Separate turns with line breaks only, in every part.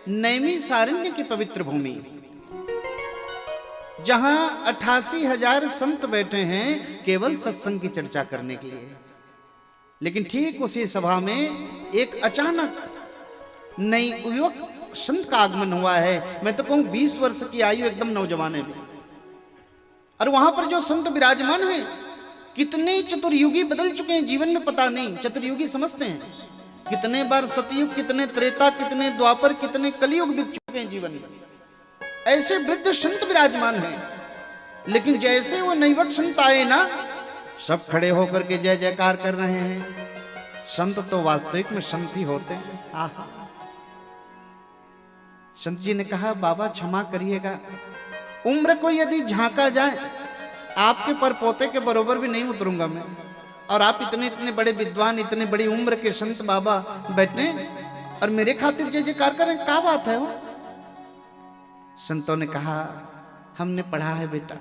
नैमिषारण्य की पवित्र भूमि, जहां 88,000 संत बैठे हैं केवल सत्संग की चर्चा करने के लिए। लेकिन ठीक उसी सभा में एक अचानक नई युवक संत का आगमन हुआ है। मैं तो कहूं 20 वर्ष की आयु, एकदम नौजवान है। और वहां पर जो संत विराजमान हैं, कितने चतुर्युगी बदल चुके हैं जीवन में पता नहीं। चतुर्युगी समझते हैं? कितने बार सतयुग, कितने त्रेता, कितने द्वापर, कितने कलयुग बीत चुके हैं जीवन में। ऐसे वृद्ध संत विराजमान हैं। लेकिन जैसे वो नवयुवक संत आए ना, सब खड़े होकर के जय जयकार कर रहे हैं। संत तो वास्तविक में संत ही होते हैं। आहा। संत जी ने कहा, बाबा क्षमा करिएगा, उम्र को यदि झांका जाए, आपके परपोते के बरोबर भी नहीं उतरूंगा मैं। और आप इतने इतने बड़े विद्वान, इतने बड़ी उम्र के संत बाबा बैठे और मेरे खातिर जय जयकार करें, क्या बात है वो? संतों ने कहा, हमने पढ़ा है बेटा,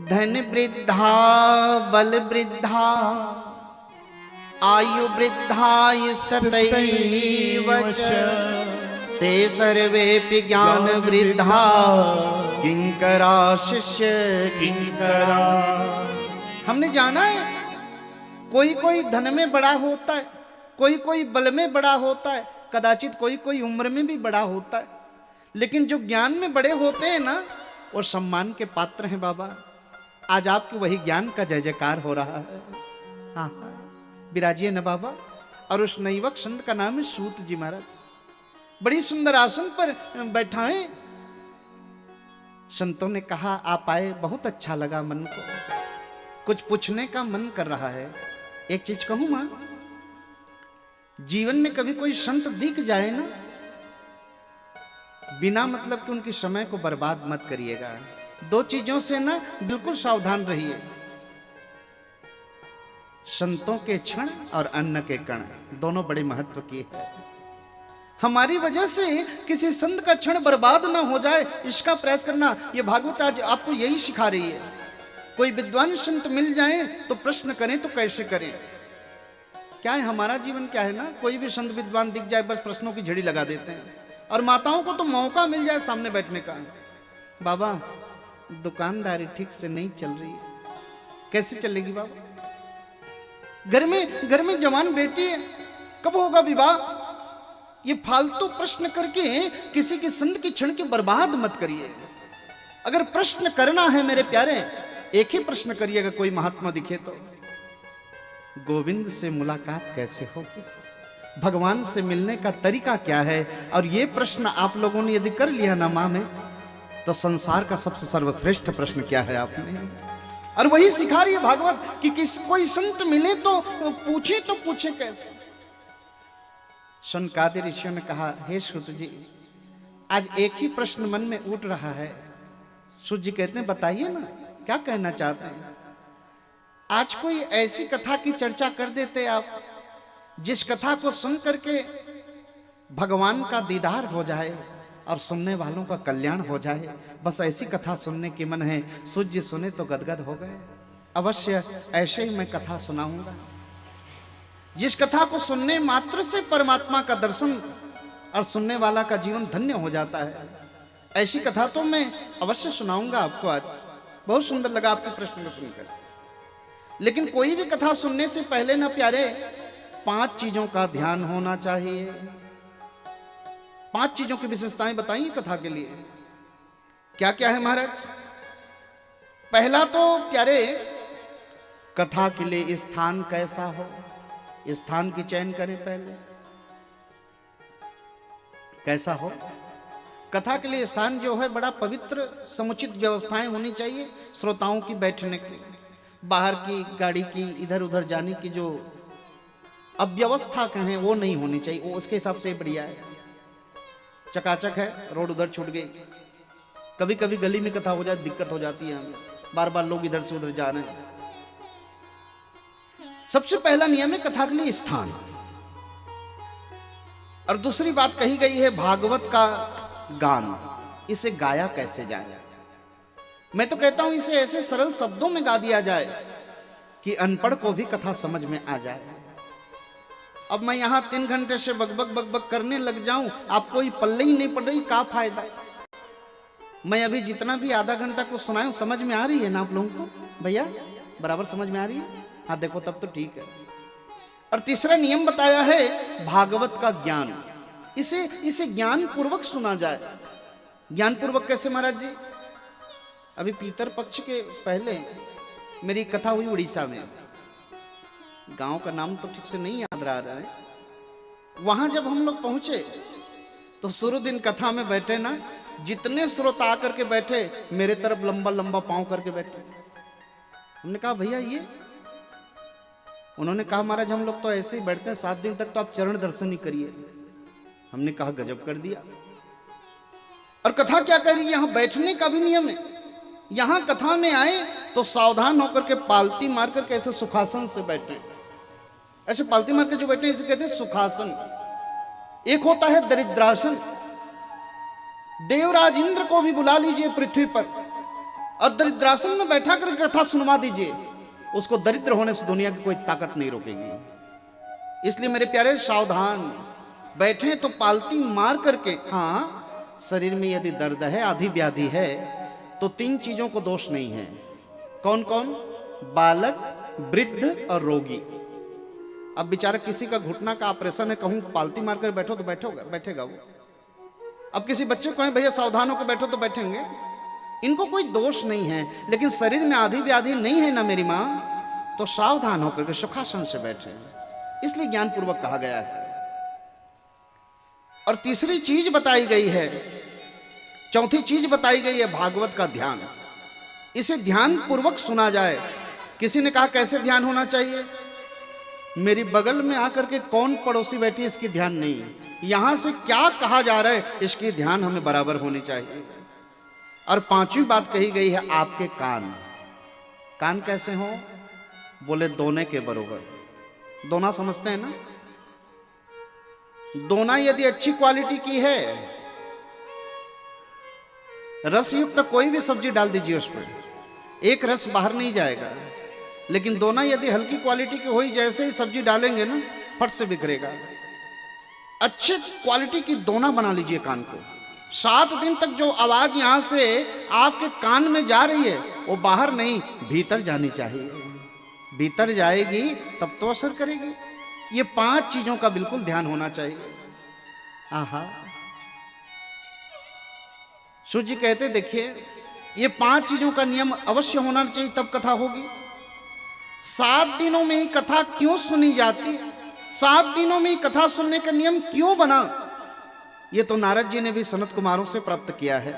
धन वृद्धा बल वृद्धा आयु वृद्धा स्ततैव च ते सर्वेपि ज्ञान वृद्धा किंकरा शिष्य किंकरा। हमने जाना है, कोई कोई धन में बड़ा होता है, कोई कोई बल में बड़ा होता है, कदाचित कोई कोई उम्र में भी बड़ा होता है। लेकिन जो ज्ञान में बड़े होते हैं ना, वो सम्मान के पात्र हैं बाबा। आज आपके वही ज्ञान का जय जयकार हो रहा है। हाँ, विराजिए न बाबा। और उस नवयुवक संत का नाम है सूत जी महाराज। बड़ी सुंदर आसन पर बैठा है। संतों ने कहा, आप आए, बहुत अच्छा लगा, मन को कुछ पूछने का मन कर रहा है। एक चीज कहूं मां, जीवन में कभी कोई संत दिख जाए ना, बिना मतलब कि उनके समय को बर्बाद मत करिएगा। दो चीजों से ना बिल्कुल सावधान रहिए, संतों के क्षण और अन्न के कण, दोनों बड़े महत्व की है। हमारी वजह से किसी संत का क्षण बर्बाद ना हो जाए, इसका प्रयास करना। ये भागवत आज आपको यही सिखा रही है। कोई विद्वान संत मिल जाए तो प्रश्न करें तो कैसे करें। क्या है हमारा जीवन, क्या है ना, कोई भी संत विद्वान दिख जाए बस प्रश्नों की झड़ी लगा देते हैं। और माताओं को तो मौका मिल जाए सामने बैठने का, बाबा दुकानदारी ठीक से नहीं चल रही है। कैसे चलेगी बाबा? घर में जवान बेटी है, कब होगा विवाह? ये फालतू प्रश्न करके किसी के संत की क्षण की बर्बाद मत करिए। अगर प्रश्न करना है मेरे प्यारे, एक ही प्रश्न करिएगा, कोई महात्मा दिखे तो, गोविंद से मुलाकात कैसे होगी, भगवान से मिलने का तरीका क्या है? और ये प्रश्न आप लोगों ने यदि कर लिया ना मां में, तो संसार का सबसे सर्वश्रेष्ठ प्रश्न क्या है आपने। और वही सिखा रही है भागवत कि कोई संत मिले तो पूछे कैसे। शौनकादि ऋषियों ने कहा, हे सूत जी, आज एक ही प्रश्न मन में उठ रहा है। सूत जी कहते हैं, बताइए ना क्या कहना चाहते हैं। आज कोई ऐसी कथा की चर्चा कर देते आप, जिस कथा को सुन करके भगवान का दीदार हो जाए और सुनने वालों का कल्याण हो जाए। बस ऐसी कथा सुनने की मन है। सूत जी सुने तो गदगद हो गए। अवश्य ऐसे ही मैं कथा सुनाऊंगा, जिस कथा को सुनने मात्र से परमात्मा का दर्शन और सुनने वाला का जीवन धन्य हो जाता है। ऐसी कथा तो मैं अवश्य सुनाऊंगा आपको आज। बहुत सुंदर लगा आपके प्रश्न को सुनकर। लेकिन कोई भी कथा सुनने से पहले ना प्यारे, 5 चीजों का ध्यान होना चाहिए। 5 चीजों की विशेषताएं बताइए कथा के लिए। क्या क्या है महाराज? पहला तो प्यारे, कथा के लिए स्थान कैसा हो, स्थान की चयन करें पहले। कैसा हो? कथा के लिए स्थान जो है बड़ा पवित्र, समुचित व्यवस्थाएं होनी चाहिए। श्रोताओं की बैठने की, बाहर की गाड़ी की इधर उधर जाने की जो अव्यवस्था कहें वो नहीं होनी चाहिए। वो उसके हिसाब से बढ़िया है। चकाचक है, रोड उधर छूट गई, कभी कभी गली में कथा हो जाए दिक्कत हो जाती है, हमें बार बार लोग इधर से उधर जा रहे हैं। सबसे पहला नियम है कथा के लिए स्थान। और दूसरी बात कही गई है भागवत का गान, इसे गाया कैसे जाए। मैं तो कहता हूं इसे ऐसे सरल शब्दों में गा दिया जाए कि अनपढ़ को भी कथा समझ में आ जाए। अब मैं यहाँ 3 घंटे से बकबक बकबक करने लग जाऊं, आपको ही पल्ले ही नहीं पड़ रही, क्या फायदा। मैं अभी जितना भी आधा घंटा को सुनाऊं, समझ में आ रही है ना आप लोगों को भैया? बराबर समझ में आ रही है? हाँ देखो तब तो ठीक है। और तीसरा नियम बताया है भागवत का ज्ञान, इसे ज्ञान पूर्वक सुना जाए। ज्ञान पूर्वक कैसे महाराज जी? अभी पीतर पक्ष के पहले मेरी कथा हुई उड़ीसा में, गांव का नाम तो ठीक से नहीं याद रहा है। वहां जब हम लोग पहुंचे तो शुरू दिन कथा में बैठे ना, जितने श्रोता आकर के बैठे मेरे तरफ लंबा लंबा पांव करके बैठे। हमने कहा भैया ये? उन्होंने कहा महाराज हम लोग तो ऐसे ही बैठते हैं 7 दिन तक, तो आप चरण दर्शन ही करिए। हमने कहा गजब कर दिया। और कथा क्या कह रही है? यहां बैठने का भी नियम है। यहां कथा में आए तो सावधान होकर के पालती मार करके ऐसे सुखासन से बैठे। ऐसे पालती मार के जो बैठे इसे कहते हैं सुखासन। एक होता है दरिद्रासन, देवराज इंद्र को भी बुला लीजिए पृथ्वी पर और दरिद्रासन में बैठा कर कथा सुनवा दीजिए, उसको दरिद्र होने से दुनिया की कोई ताकत नहीं रोकेगी। इसलिए मेरे प्यारे सावधान, बैठे तो पालती मार करके। हाँ, शरीर में यदि दर्द है, आधी व्याधि है, तो 3 चीजों को दोष नहीं है। कौन कौन? बालक, वृद्ध और रोगी। अब बेचारा किसी का घुटना का ऑपरेशन है, कहूं पालती मारकर बैठो तो बैठेगा वो। अब किसी बच्चे को भैया सावधान होकर बैठो तो बैठेंगे। इनको कोई दोष नहीं है, लेकिन शरीर में आधी व्याधि नहीं है ना मेरी मां, तो सावधान होकर के सुखासन से बैठे। इसलिए ज्ञान पूर्वक कहा गया है। और तीसरी चीज बताई गई है, चौथी चीज बताई गई है भागवत का ध्यान। इसे ध्यान पूर्वक सुना जाए। किसी ने कहा कैसे ध्यान होना चाहिए? मेरी बगल में आकर के कौन पड़ोसी बैठी इसकी ध्यान नहीं, यहां से क्या कहा जा रहा है इसकी ध्यान हमें बराबर होनी चाहिए। और 5वीं बात कही गई है आपके कान। कान कैसे हो? बोले दोने के बरोबर। दोना समझते हैं ना? दोना यदि अच्छी क्वालिटी की है, रस युक्त कोई भी सब्जी डाल दीजिए उस पर, एक रस बाहर नहीं जाएगा। लेकिन दोना यदि हल्की क्वालिटी की हुई, जैसे ही सब्जी डालेंगे ना फट से बिखरेगा। अच्छी क्वालिटी की दोना बना लीजिए कान को। 7 दिन तक जो आवाज यहां से आपके कान में जा रही है वो बाहर नहीं, भीतर जानी चाहिए। भीतर जाएगी तब तो असर करेगी। ये 5 चीजों का बिल्कुल ध्यान होना चाहिए। आहा, सूर्य जी कहते देखिए ये 5 चीजों का नियम अवश्य होना चाहिए, तब कथा होगी। 7 दिनों में ही कथा क्यों सुनी जाती? 7 दिनों में ही कथा सुनने का नियम क्यों बना? ये तो नारद जी ने भी सनत कुमारों से प्राप्त किया है।